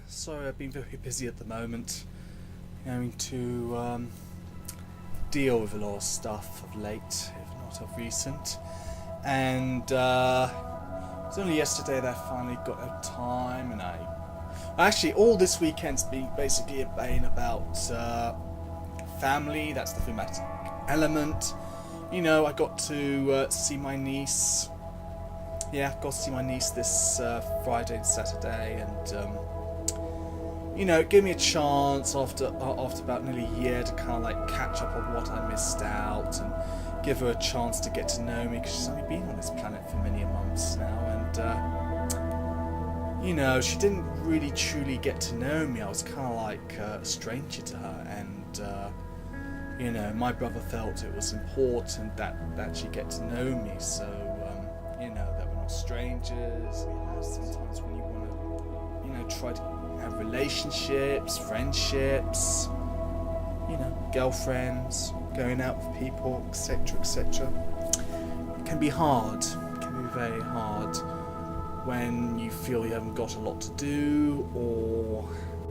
Sorry, I've been very busy at the moment, having to deal with a lot of stuff of late, if not of recent. And it was only yesterday that I finally got a time, and actually all this weekend's been basically been about family. That's the thematic element. You know, I got to see my niece. Yeah, got to see my niece this Friday and Saturday, and you know, it gave me a chance after about nearly a year to kind of like catch up on what I missed out and give her a chance to get to know me, because she's only been on this planet for many months now, and you know, she didn't really truly get to know me. I was kind of like a stranger to her, and you know, my brother felt it was important that she get to know me, so you know, that we're not strangers. Sometimes when you want to, you know, try to have relationships, friendships, you know, girlfriends, going out with people, etc., etc. It can be hard. It can be very hard when you feel you haven't got a lot to do, or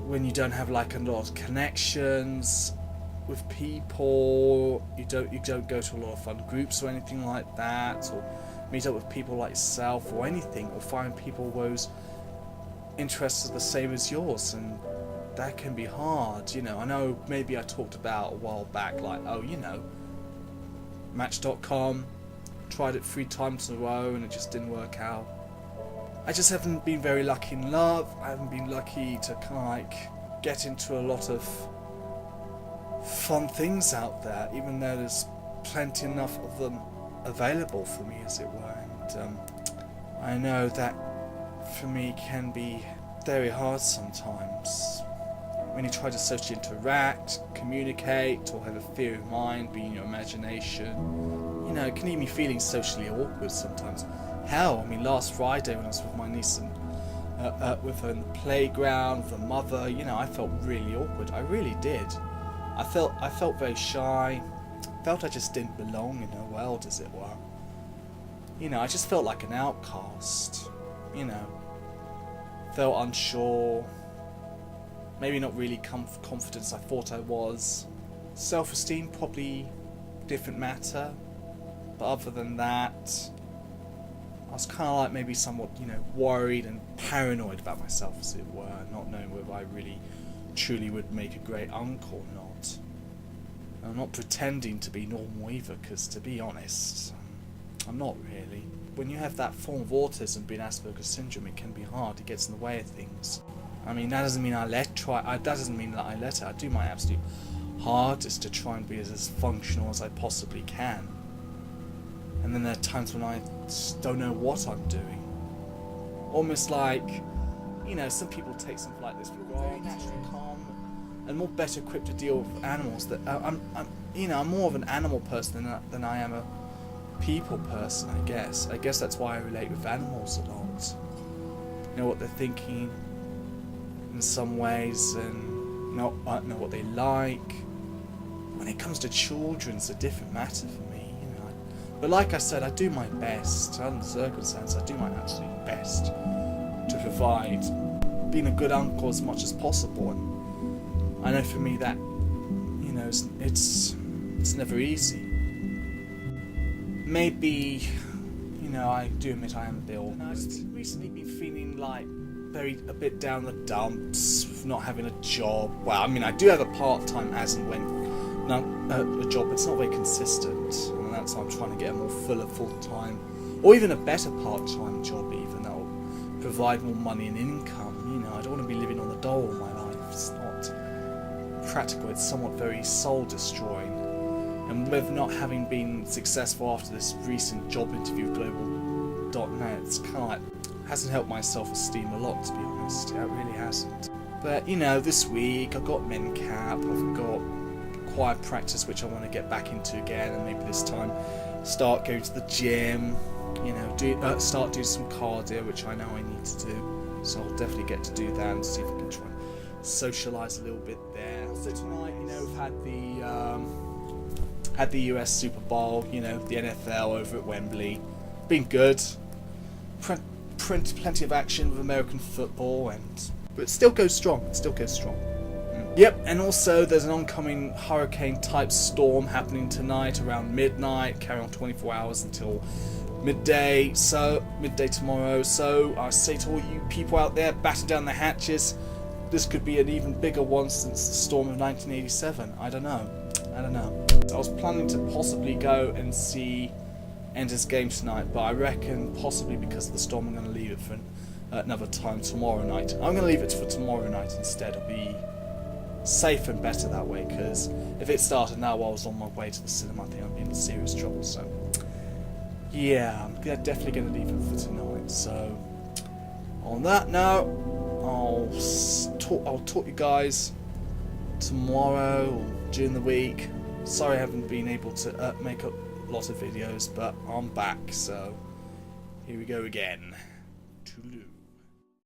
when you don't have like a lot of connections with people. You don't go to a lot of fun groups or anything like that, or meet up with people like yourself or anything, or find people whose interests are the same as yours, and that can be hard. You know, I know maybe I talked about a while back, like, oh, you know, Match.com, tried it 3 times in a row and it just didn't work out. I just haven't been very lucky in love. I haven't been lucky to kind of like get into a lot of fun things out there, even though there's plenty enough of them available for me, as it were. And I know that for me can be very hard sometimes when you try to socially interact, communicate, or have a theory of mind, be in your imagination. You know, it can leave me feeling socially awkward sometimes. Hell, I mean, last Friday when I was with my niece and with her in the playground, with her mother, you know, I felt really awkward. I really did. I felt very shy. Felt I just didn't belong in her world, as it were. You know, I just felt like an outcast. You know, felt unsure. Maybe not really confident as I thought I was. Self-esteem, probably different matter. But other than that, I was kind of like maybe somewhat, you know, worried and paranoid about myself, as it were, not knowing whether I really truly would make a great uncle or not. I'm not pretending to be normal either, because to be honest, I'm not really. When you have that form of autism, being Asperger's syndrome, it can be hard. It gets in the way of things. I mean, that doesn't mean that doesn't mean that I let it. I do my absolute hardest to try and be as functional as I possibly can. And then there are times when I just don't know what I'm doing. Almost like, you know, some people take something like this for granted, naturally calm and more better equipped to deal with animals. That I'm more of an animal person than I am a people person, I guess. I guess that's why I relate with animals a lot. You know what they're thinking in some ways, and know what they like. When it comes to children, it's a different matter for me, you know. But like I said, I do my best. Under the circumstances, I do my absolute best to provide being a good uncle as much as possible. And I know for me that, you know, it's never easy. Maybe, you know, I do admit I am a bit awkward. I've recently been feeling like a bit down the dumps, with not having a job. Well, I mean, I do have a part-time as and when a job, but it's not very consistent, and that's why I'm trying to get a more full-time, or even a better part-time job even, that will provide more money and income. You know, I don't want to be living on the dole all my life. It's not practical. It's somewhat very soul-destroying. And with not having been successful after this recent job interview with Global.net, it's kind of like, hasn't helped my self-esteem a lot, to be honest. It really hasn't. But, you know, this week I've got MenCap, I've got choir practice, which I want to get back into again, and maybe this time start going to the gym, you know, start doing some cardio, which I know I need to do. So I'll definitely get to do that and see if I can try and socialise a little bit there. So tonight, you know, we've had the US Super Bowl, you know, the NFL over at Wembley. Been good. Plenty of action with American football, and But it still goes strong. It still goes strong. Yep, and also there's an oncoming hurricane-type storm happening tonight around midnight, carrying on 24 hours until midday tomorrow. So I say to all you people out there, batten down the hatches. This could be an even bigger one since the storm of 1987. I don't know. I was planning to possibly go and see Ender's Game tonight, but I reckon possibly because of the storm I'm going to leave it for another time tomorrow night. I'm going to leave it for tomorrow night instead. It'll be safer and better that way, because if it started now while I was on my way to the cinema, I think I'd be in serious trouble. So yeah, I'm definitely going to leave it for tonight. So on that note, I'll talk you guys tomorrow or during the week. Sorry I haven't been able to make a lot of videos, but I'm back, so here we go again. Toodaloo.